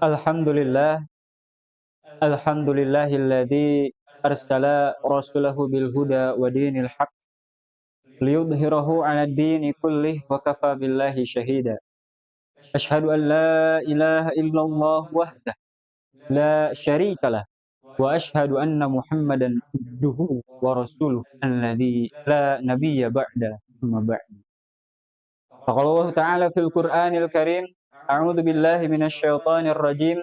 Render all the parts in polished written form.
Alhamdulillah, alhamdulillahilladzi arsala rasulahu bil huda wa dinil haq liyudhhirahu 'ala ad-dini kullih wa kafa billahi syahida. Asyhadu an la ilaha illallah wahdahu la syarika lah wa asyhadu anna Muhammadan abduhu wa rasuluh alladzi la nabiyya ba'da amma ba'd. Faqala Allah Ta'ala fil Qur'anil Karim, a'udzu billahi minasy syaithanir rajim.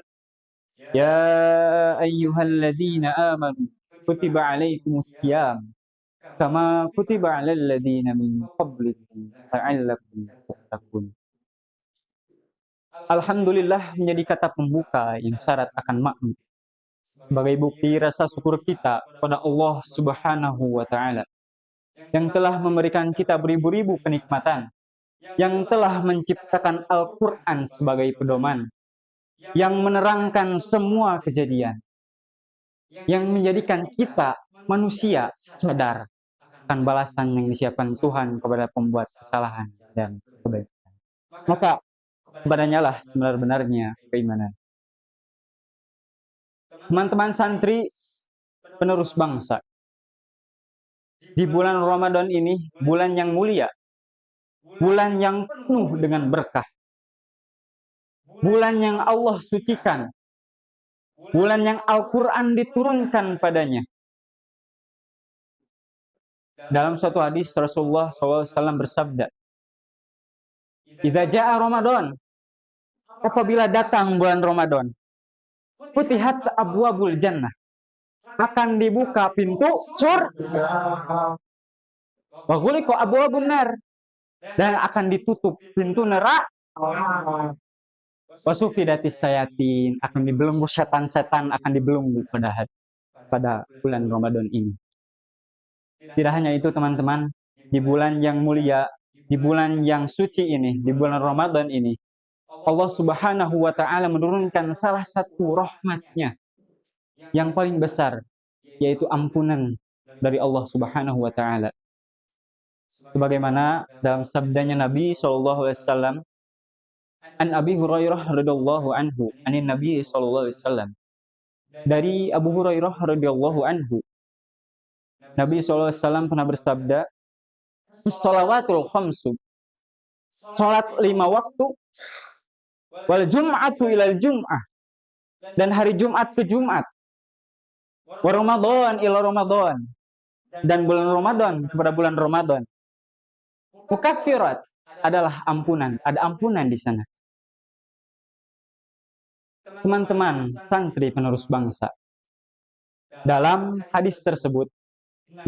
Ya ayyuhalladzina amanu kutiba alaikumus syiyam kama kutiba alal ladzina min qablikum la'allakum tattaqun. Alhamdulillah menjadi kata pembuka yang syarat akan makna sebagai bukti rasa syukur kita kepada Allah Subhanahu wa taala yang telah memberikan kita beribu-ribu kenikmatan, yang telah menciptakan Al-Qur'an sebagai pedoman, yang menerangkan semua kejadian, yang menjadikan kita manusia sadar akan balasan yang disiapkan Tuhan kepada pembuat kesalahan dan kebaikan. Maka kepadanya lah sebenar-benarnya keimanan. Teman-teman santri penerus bangsa, di bulan Ramadan ini, bulan yang mulia, bulan yang penuh dengan berkah, bulan yang Allah sucikan, bulan yang Al-Quran diturunkan padanya. Dalam suatu hadis Rasulullah SAW bersabda, "Idza jaa Ramadan," apabila datang bulan Ramadan, "futihat abwabul jannah," akan dibuka pintu surga. Wa ghuliqa abwabun nar, dan akan ditutup pintu neraka. Wa sufidatis sayatin, akan dibelenggu setan-setan, akan dibelenggu pada bulan Ramadan ini. Tidak hanya itu teman-teman, di bulan yang mulia, di bulan yang suci ini, di bulan Ramadan ini, Allah Subhanahu wa taala menurunkan salah satu rahmatnya yang paling besar, yaitu ampunan dari Allah Subhanahu wa taala. Sebagaimana dalam sabdanya Nabi SAW, an Abi Hurairah radhiyallahu anhu, anin Nabi SAW, dari Abu Hurairah radhiyallahu anhu, Nabi SAW pernah bersabda, "Shalawatul khamsu," salat 5 waktu, wal jum'atu ilal jum'ah, dan hari Jumat ke Jumat, wa Ramadan ila Ramadan, dan bulan Ramadan kepada bulan Ramadan. Mukaffirat adalah ampunan, ada ampunan di sana. Teman-teman santri penerus bangsa, dalam hadis tersebut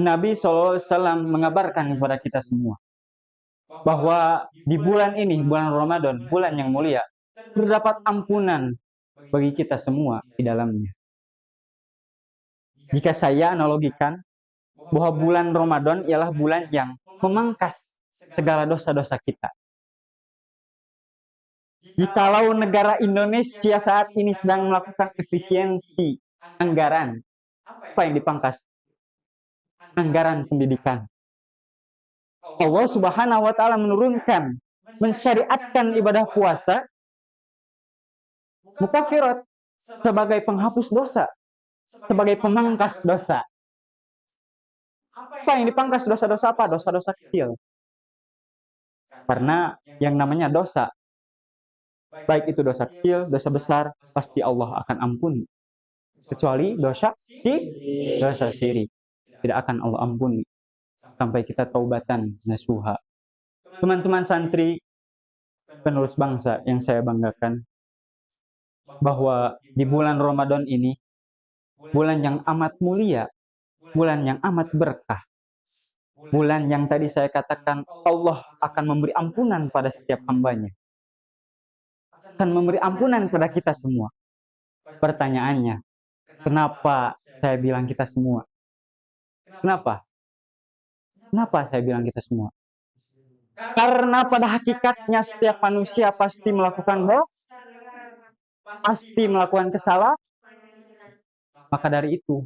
Nabi SAW mengabarkan kepada kita semua bahwa di bulan ini, bulan Ramadan, bulan yang mulia, terdapat ampunan bagi kita semua di dalamnya. Jika saya analogikan bahwa bulan Ramadan ialah bulan yang memangkas segala dosa-dosa kita. Jikalau negara Indonesia saat ini sedang melakukan efisiensi anggaran, apa yang dipangkas? Anggaran pendidikan. Allah Subhanahu wa taala menurunkan, mensyariatkan ibadah puasa mukaffirat, sebagai penghapus dosa, sebagai pemangkas dosa. Apa yang dipangkas? Dosa-dosa apa? Dosa-dosa kecil. Karena yang namanya dosa, baik itu dosa kecil, dosa besar, pasti Allah akan ampuni. Kecuali dosa syirik, tidak akan Allah ampuni sampai kita taubatan nasuha. Teman-teman santri penerus bangsa yang saya banggakan, bahwa di bulan Ramadan ini, bulan yang amat mulia, bulan yang amat berkah, bulan yang tadi saya katakan Allah akan memberi ampunan pada setiap hambanya, akan memberi ampunan kepada kita semua. Pertanyaannya, kenapa saya bilang kita semua? Kenapa? Kenapa saya bilang kita semua? Karena pada hakikatnya setiap manusia pasti melakukan dosa, pasti melakukan kesalahan. Maka dari itu,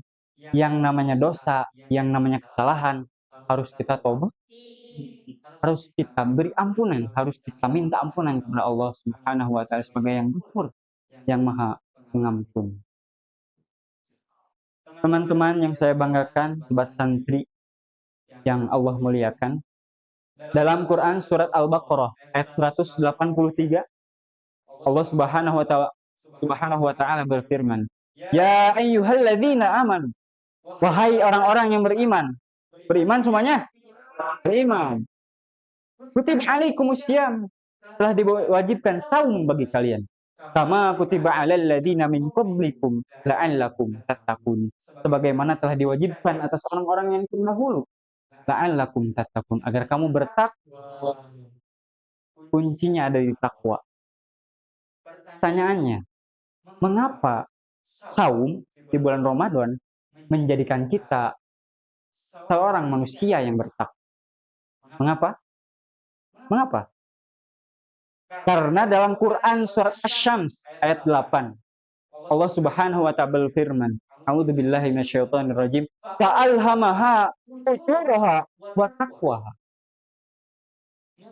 yang namanya dosa, yang namanya kesalahan, harus kita tobat, harus kita beri ampunan, harus kita minta ampunan kepada Allah Subhanahu wa taala sebagai yang ghafur, yang Maha Pengampun. Teman-teman yang saya banggakan, sobat santri yang Allah muliakan, dalam Quran surat Al-Baqarah ayat 183, Allah Subhanahu wa taala berfirman, "Ya ayyuhalladzina amanu." Wahai orang-orang yang beriman. Beriman semuanya? Beriman. Kutiba alaikumusiyam. Telah diwajibkan saum bagi kalian. Kama kutiba alal ladzina min qablikum la'allakum tattaqun. Sebagaimana telah diwajibkan atas orang-orang yang terdahulu. La'allakum tattaqun, agar kamu bertakwa. Kuncinya ada di takwa. Pertanyaannya, mengapa saum di bulan Ramadan menjadikan kita seorang manusia yang bertakwa? Mengapa? Mengapa? Karena dalam Quran surat Asy-Syams ayat 8, Allah Subhanahu wa taala berfirman, "A'udzubillahi minasyaitonirrajim. Fa'alhamaha fujuraha wa taqwaha."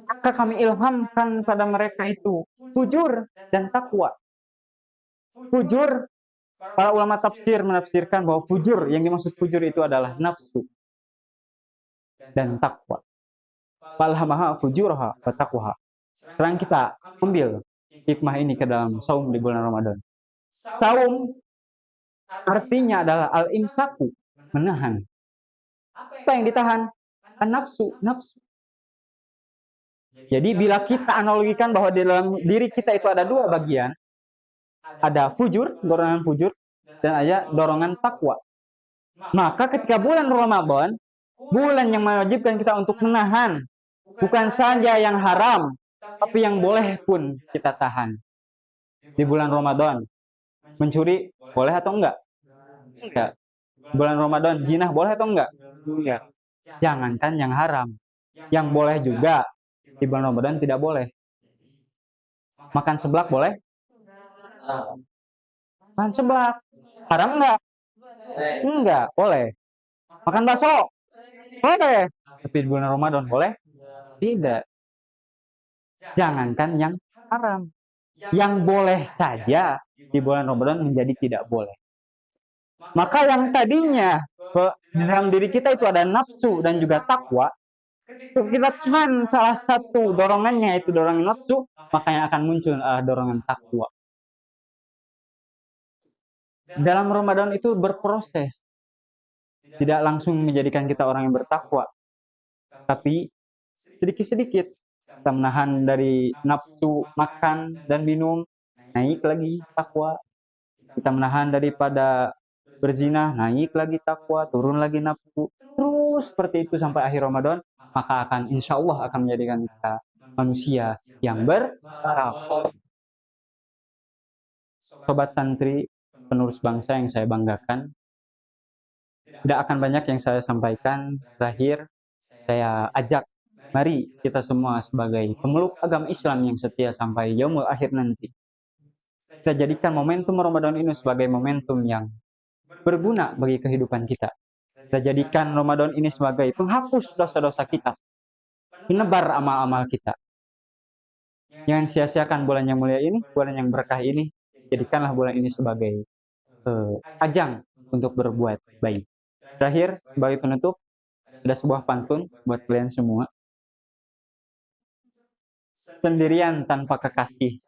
Maka kami ilhamkan pada mereka itu fujur dan takwa. Fujur, para ulama tafsir menafsirkan bahwa fujur, yang dimaksud fujur itu adalah nafsu, dan takwa. Falhamaha fujuraha wa taqwaha. Sekarang kita ambil hikmah ini ke dalam saum di bulan Ramadan. Saum artinya adalah al-imsaku, menahan. Apa yang ditahan? Nafsu, nafsu. Jadi bila kita analogikan bahwa di dalam diri kita itu ada dua bagian, ada fujur, dorongan fujur, dan ada dorongan takwa. Maka ketika bulan Ramadan, bulan yang mewajibkan kita untuk menahan, bukan saja yang haram, tapi yang boleh pun kita tahan. Di bulan Ramadan, mencuri boleh atau enggak? Enggak. Bulan Ramadan, zina boleh atau enggak? Enggak. Jangankan yang haram, yang boleh juga. Di bulan Ramadan tidak boleh. Makan seblak boleh? Makan seblak. Haram enggak? Enggak, boleh. Makan bakso? Boleh. Tapi di bulan Ramadan boleh? Tidak. Jangankan yang haram. Yang boleh saja di bulan Ramadan menjadi tidak boleh. Maka yang tadinya dalam diri kita itu ada nafsu dan juga takwa, kita tahan salah satu dorongannya, itu dorongan nafsu, maka yang akan muncul dorongan takwa. Dalam Ramadan itu berproses. Tidak langsung menjadikan kita orang yang bertakwa. Tapi sedikit-sedikit kita menahan dari nafsu makan dan minum, naik lagi takwa. Kita menahan daripada berzina, naik lagi takwa, turun lagi nafsu. Terus seperti itu sampai akhir Ramadan, maka akan insya Allah akan menjadikan kita manusia yang bertakwa. Sobat santri, penerus bangsa yang saya banggakan, tidak akan banyak yang saya sampaikan. Terakhir, saya ajak, mari kita semua sebagai pemeluk agama Islam yang setia sampai yaumul akhir nanti, kita jadikan momentum Ramadan ini sebagai momentum yang berguna bagi kehidupan kita. Kita jadikan Ramadan ini sebagai penghapus dosa-dosa kita, penebar amal-amal kita. Jangan sia-siakan bulan yang mulia ini, bulan yang berkah ini. Jadikanlah bulan ini sebagai ajang untuk berbuat baik. Terakhir, sebagai penutup, ada sebuah pantun buat kalian semua. Sendirian tanpa kekasih,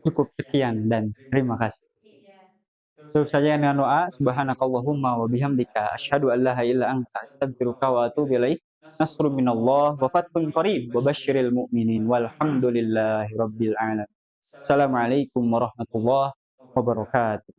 cukup sekian dan terima kasih. Cukup saja dengan doa. Subhanakallahumma wa bihamdika asyhadu an la ilaha illa anta astaghfiruka wa atubu ilaik. Nasrun minallah wa fathun qarib wa basyiril mu'minin walhamdulillahi rabbil alamin. Assalamualaikum warahmatullahi wabarakatuh.